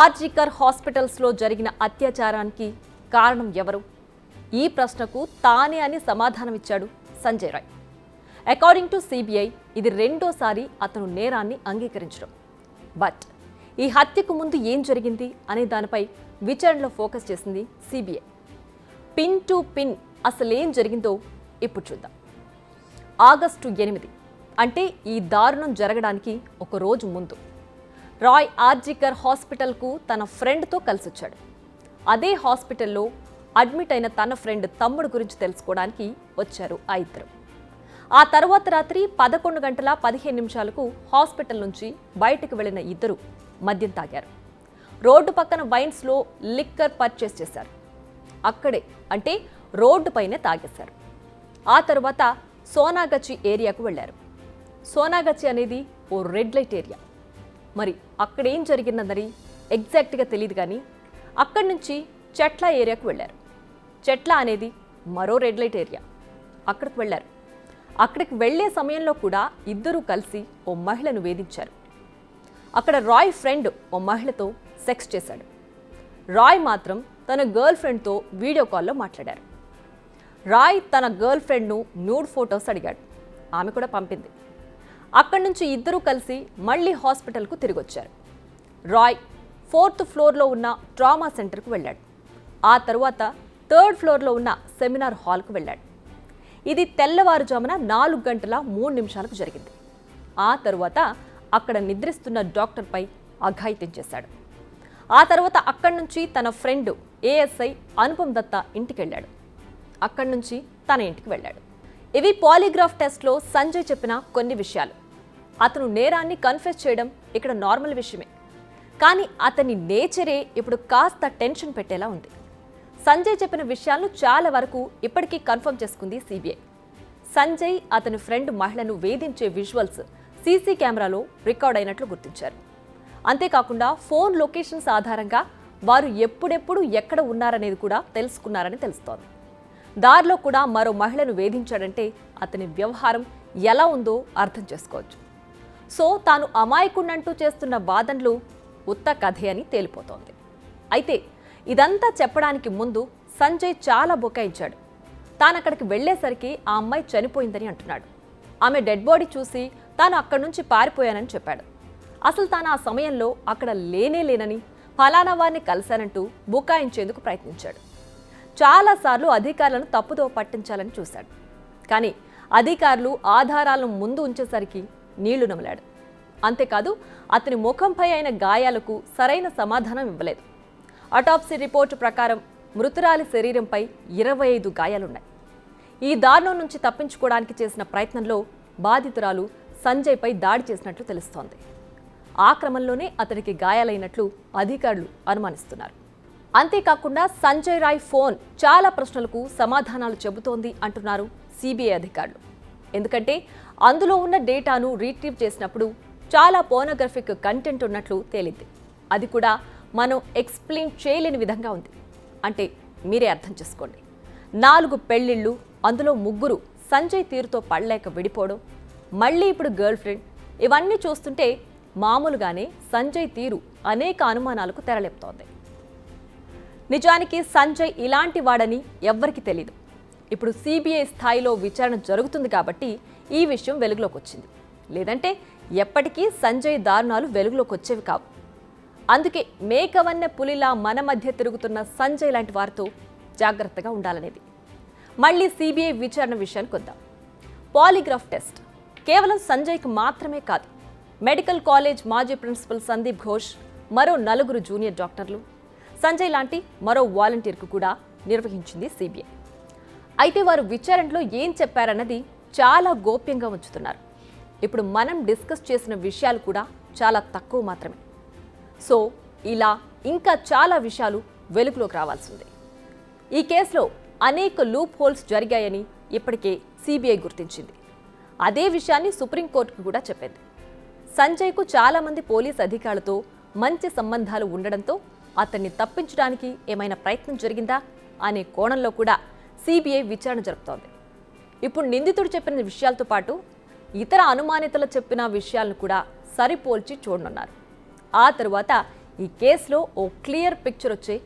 ఆర్జికర్ హాస్పిటల్స్లో జరిగిన అత్యాచారానికి కారణం ఎవరు? ఈ ప్రశ్నకు తానే అని సమాధానమిచ్చాడు Sanjay Roy. According to CBI ఇది రెండోసారి అతను నేరాన్ని అంగీకరించడం. బట్ ఈ హత్యకు ముందు ఏం జరిగింది అనే దానిపై విచారణలో ఫోకస్ చేసింది సిబిఐ. పిన్ టు పిన్ అసలేం జరిగిందో ఇప్పుడు చూద్దాం. ఆగస్టు 8 అంటే ఈ దారుణం జరగడానికి ఒక రోజు ముందు రాయ్ ఆర్జికర్ హాస్పిటల్కు తన ఫ్రెండ్తో కలిసొచ్చాడు. అదే హాస్పిటల్లో అడ్మిట్ అయిన తన ఫ్రెండ్ తమ్ముడు గురించి తెలుసుకోవడానికి వచ్చారు ఆ ఇద్దరు. ఆ తర్వాత రాత్రి 11:15 హాస్పిటల్ నుంచి బయటకు వెళ్లిన ఇద్దరు మద్యం తాగారు. రోడ్డు పక్కన వైన్స్లో లిక్కర్ పర్చేస్ చేశారు. అక్కడే అంటే రోడ్డు పైనే తాగేశారు. ఆ తర్వాత సోనాగచి ఏరియాకు వెళ్లారు. సోనాగచి అనేది ఓ రెడ్ లైట్ ఏరియా. మరి అక్కడేం జరిగిందని ఎగ్జాక్ట్గా తెలియదు, కానీ అక్కడి నుంచి చెట్ల ఏరియాకు వెళ్ళారు. చెట్ల అనేది మరో రెడ్ లైట్ ఏరియా. అక్కడికి వెళ్ళారు. అక్కడికి వెళ్లే సమయంలో కూడా ఇద్దరూ కలిసి ఓ మహిళను వేధించారు. అక్కడ రాయ్ ఫ్రెండ్ ఓ మహిళతో సెక్స్ చేశాడు. రాయ్ మాత్రం తన గర్ల్ ఫ్రెండ్తో వీడియో కాల్లో మాట్లాడారు. రాయ్ తన గర్ల్ ఫ్రెండ్ను న్యూడ్ ఫొటోస్ అడిగాడు. ఆమె కూడా పంపింది. అక్కడి నుంచి ఇద్దరూ కలిసి మళ్లీ హాస్పిటల్కు తిరిగొచ్చారు. రాయ్ 4th ఫ్లోర్లో ఉన్న ట్రామా సెంటర్కు వెళ్ళాడు. ఆ తరువాత 3rd ఫ్లోర్లో ఉన్న సెమినార్ హాల్కు వెళ్ళాడు. ఇది తెల్లవారుజామున 4:03 జరిగింది. ఆ తరువాత అక్కడ నిద్రిస్తున్న డాక్టర్పై అఘాయిత్యం చేశాడు. ఆ తర్వాత అక్కడి నుంచి తన ఫ్రెండ్ ఏఎస్ఐ అనుపమ్ దత్తా ఇంటికెళ్ళాడు. అక్కడి నుంచి తన ఇంటికి వెళ్ళాడు. ఇవి పాలిగ్రాఫ్ టెస్ట్లో సంజయ్ చెప్పిన కొన్ని విషయాలు. అతను నేరాన్ని కన్ఫెస్ చేయడం ఇక్కడ నార్మల్ విషయమే, కానీ అతని నేచరే ఇప్పుడు కాస్త టెన్షన్ పెట్టేలా ఉంది. సంజయ్ చెప్పిన విషయాలను చాలా వరకు ఇప్పటికీ కన్ఫర్మ్ చేసుకుంది సిబిఐ. సంజయ్ అతని ఫ్రెండ్ మహిళను వేధించే విజువల్స్ సీసీ కెమెరాలో రికార్డ్ అయినట్లు గుర్తించారు. అంతేకాకుండా ఫోన్ లొకేషన్స్ ఆధారంగా వారు ఎప్పుడెప్పుడు ఎక్కడ ఉన్నారనేది కూడా తెలుసుకున్నారని తెలుస్తోంది. దారిలో కూడా మరో మహిళను వేధించాడంటే అతని వ్యవహారం ఎలా ఉందో అర్థం చేసుకోవచ్చు. సో తాను అమాయకుడినంటూ చేస్తున్న వాదనలు ఉత్త కథే అని తేలిపోతోంది. అయితే ఇదంతా చెప్పడానికి ముందు సంజయ్ చాలా బుకాయించాడు. తాను అక్కడికి వెళ్లేసరికి ఆ అమ్మాయి చనిపోయిందని అంటున్నాడు. ఆమె డెడ్ బాడీ చూసి తాను అక్కడి నుంచి పారిపోయానని చెప్పాడు. అసలు తాను ఆ సమయంలో అక్కడ లేనని, ఫలానా వారిని కలిశానంటూ బుకాయించేందుకు ప్రయత్నించాడు. చాలాసార్లు అధికారులను తప్పుదో పట్టించాలని చూశాడు. కానీ అధికారులు ఆధారాలను ముందు ఉంచేసరికి నీళ్లు నమిలాడు. అంతేకాదు అతని ముఖంపై అయిన గాయాలకు సరైన సమాధానం ఇవ్వలేదు. అటాప్సీ రిపోర్టు ప్రకారం మృతురాలి శరీరంపై 25 గాయాలున్నాయి. ఈ దారుణం నుంచి తప్పించుకోవడానికి చేసిన ప్రయత్నంలో బాధితురాలు సంజయ్పై దాడి చేసినట్లు తెలుస్తోంది. ఆ క్రమంలోనే అతడికి గాయాలైనట్లు అధికారులు అనుమానిస్తున్నారు. అంతేకాకుండా సంజయ్ రాయ్ ఫోన్ చాలా ప్రశ్నలకు సమాధానాలు చెబుతోంది అంటున్నారు సిబిఐ అధికారులు. ఎందుకంటే అందులో ఉన్న డేటాను రీట్రీవ్ చేసినప్పుడు చాలా పోర్నోగ్రఫిక్ కంటెంట్ ఉన్నట్లు తేలింది. అది కూడా మనం ఎక్స్ప్లెయిన్ చేయలేని విధంగా ఉంది. అంటే మీరే అర్థం చేసుకోండి. 4 పెళ్లిళ్ళు, అందులో 3 సంజయ్ తీరుతో పడలేక విడిపోవడం, మళ్ళీ ఇప్పుడు గర్ల్ ఫ్రెండ్, ఇవన్నీ చూస్తుంటే మామూలుగానే సంజయ్ తీరు అనేక అనుమానాలకు తెరలేపుతోంది. నిజానికి సంజయ్ ఇలాంటి వాడని ఎవ్వరికీ తెలీదు. ఇప్పుడు సిబిఐ స్థాయిలో విచారణ జరుగుతుంది కాబట్టి ఈ విషయం వెలుగులోకి వచ్చింది. లేదంటే ఎప్పటికీ సంజయ్ దారుణాలు వెలుగులోకి వచ్చేవి కావు. అందుకే మేకవన్నె పులిలా మన మధ్య తిరుగుతున్న సంజయ్ లాంటి వారితో జాగ్రత్తగా ఉండాలనేది. మళ్ళీ సిబిఐ విచారణ విషయానికి వద్దాం. పాలిగ్రాఫ్ టెస్ట్ కేవలం సంజయ్కి మాత్రమే కాదు, మెడికల్ కాలేజ్ మాజీ ప్రిన్సిపల్ సందీప్ ఘోష్, మరో 4 జూనియర్ డాక్టర్లు, సంజయ్ లాంటి మరో వాలంటీర్కు కూడా నిర్వహించింది సిబిఐ. అయితే వారు విచారణలో ఏం చెప్పారన్నది చాలా గోప్యంగా ఉంచుతున్నారు. ఇప్పుడు మనం డిస్కస్ చేసిన విషయాలు కూడా చాలా తక్కువ మాత్రమే. సో ఇలా ఇంకా చాలా విషయాలు వెలుగులోకి రావాల్సిందే. ఈ కేసులో అనేక లూప్ హోల్స్ జరిగాయని ఇప్పటికే సిబిఐ గుర్తించింది. అదే విషయాన్ని సుప్రీంకోర్టుకు కూడా చెప్పింది. సంజయ్కు చాలామంది పోలీస్ అధికారులతో మంచి సంబంధాలు ఉండడంతో అతన్ని తప్పించడానికి ఏమైనా ప్రయత్నం జరిగిందా అనే కోణంలో కూడా సిబిఐ విచారణ జరుపుతోంది. ఇప్పుడు నిందితుడు చెప్పిన విషయాలతో పాటు ఇతర అనుమానితులు చెప్పిన విషయాలను కూడా సరిపోల్చి చూడనున్నారు. ఆ తరువాత ఈ కేసులో ఓ క్లియర్ పిక్చర్ వచ్చే